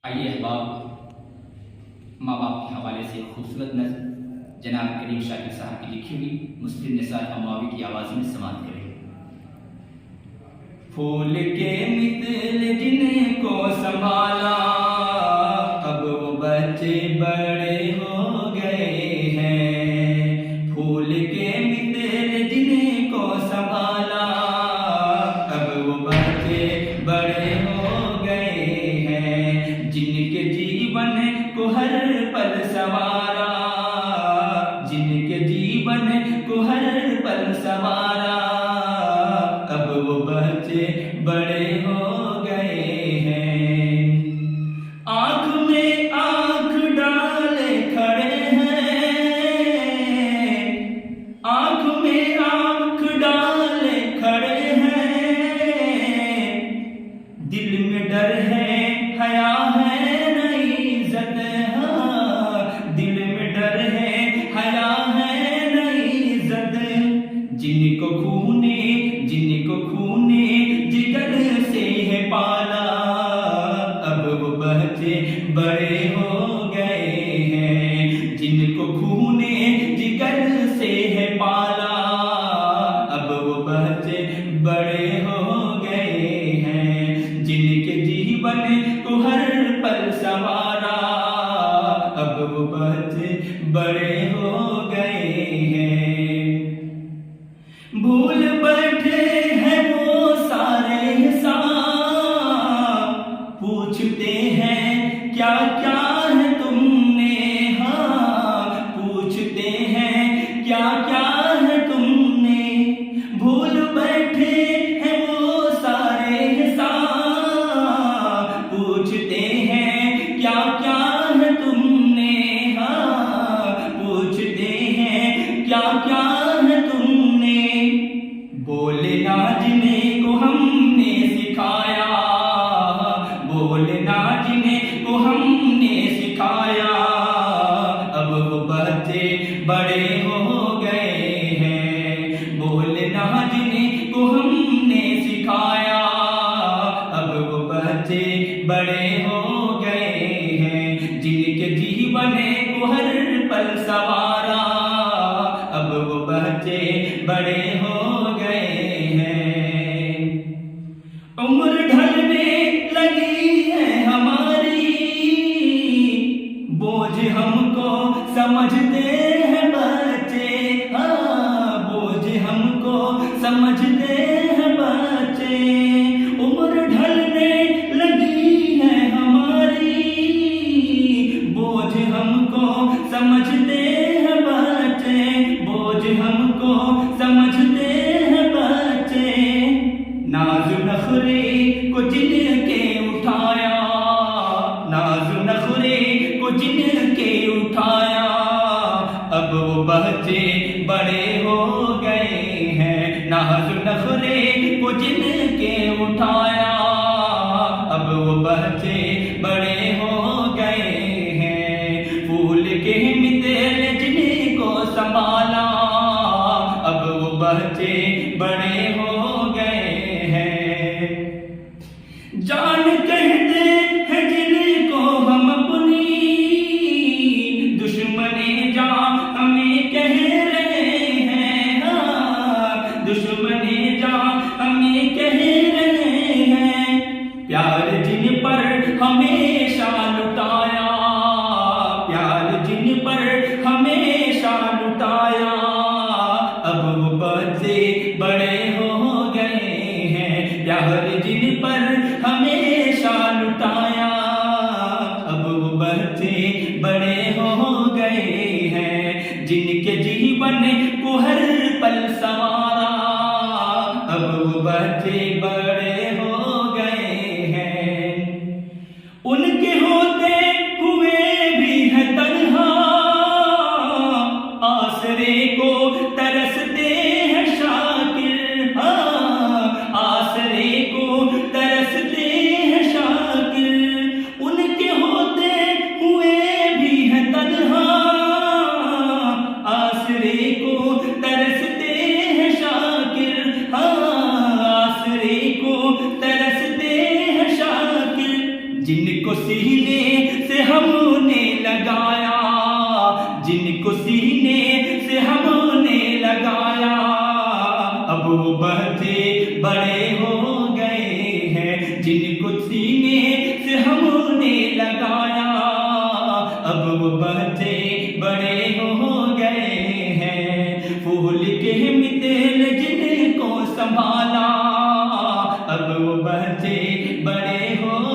आइए अहबाब, माँ बाप के हवाले से खूबसूरत नज़्म जनाब करीम शाकिर साहब की लिखी हुई मुस्लिम निसार अमावी की आवाज़ में समाअत करें। फूल के मिसल जिनको संभाला, अब वो बच्चे बड़े हो गए हैं। फूल के मिसल जिनको संभाला, अब वो बच्चे बड़े हो गए हैं। जिनके जीवन को हर पल संवारा, जिनके जीवन को हर पल संवारा, अब वो बच्चे बड़े हो गए हैं। आँख में आँख डाले खड़े हैं, आँख में आँख डाले खड़े हैं। दिल में डर है, हया है, नई इज्जत है। दिल में डर है, हया है, नई इज्जत। जिनको खूने जिगर से है पाला, अब वो बच्चे बड़े हो गए हैं। जिनको खूने जिगर से है पाला, अब वो बच्चे बड़े हो गए हैं। जिनके जीवन को हर पल संवारा, अब वो बच्चे बड़े हो गए हैं। भूल बैठे हैं वो सारे हिसाब, पूछते हैं क्या क्या है तुमने। हाँ, पूछते हैं क्या क्या है तुमने। भूल बैठे हैं वो सारे हिसाब, पूछते हैं क्या क्या है तुमने। हाँ, पूछते हैं क्या क्या है तुमने। बोलना जिनको हमने सिखाया, बोलना जिनको हमने सिखाया, अब वो बच्चे बड़े हो गए हैं। बोलना जिनको हमने सिखाया, अब वो बच्चे बड़े हो गए हैं। जिनके जीवन को हर पल संवारा, अब वो बच्चे बड़े हो गए हैं। उम्र ढलने लगी है हमारी, बोझ हमको समझते हैं बच्चे। हाँ, बोझ हमको समझते हैं बच्चे। उम्र ढलने लगी है हमारी, बोझ हमको समझते हैं बच्चे। बोझ हमको समझते हैं बच्चे। नाज़ नखरे को जिनके उठाया, नाज़ नखरे को जिनके उठाया, अब वो बच्चे बड़े हो गए हैं। नाज़ नखरे को जिनके उठाया, अब वो बच्चे बड़े हो गए हैं। फूल के मिसल जिनको संभाला, अब वो बच्चे बड़े हो गए हैं। जान कहते हैं जिनको हम अपनी, दुश्मने जान हमें कह रहे हैं। हाँ, दुश्मने जान हमें कह रहे हैं। प्यार जिन पर हमेशा लुटाया, प्यार जिन पर हमेशा लुटाया, अब वो बच्चे बड़े हो गए हैं। प्यार जिन पर हमेशा लुटाया, अब वो बच्चे बड़े हो गए हैं। जिनके जीवन को हर पल संवारा, अब वो बच्चे बड़े हो गए हैं। उनके होते हुए भी है तन्हा, आसरे को तरसते हैं शाकिर। हाँ, आसरे को तरसते हैं शाकिर। उनके होते हुए भी है तन्हा, आसरे को तरसते हैं शाकिर। हाँ, आसरे को सीने से हमने लगाया, जिनको सीने से हमने लगाया, अब वो बढ़ते बड़े हो गए हैं। जिनको सीने से हमने लगाया, अब वो बढ़ते बड़े हो गए हैं। फूल के मितेल जिनको संभाला, अब वो बढ़ते बड़े हो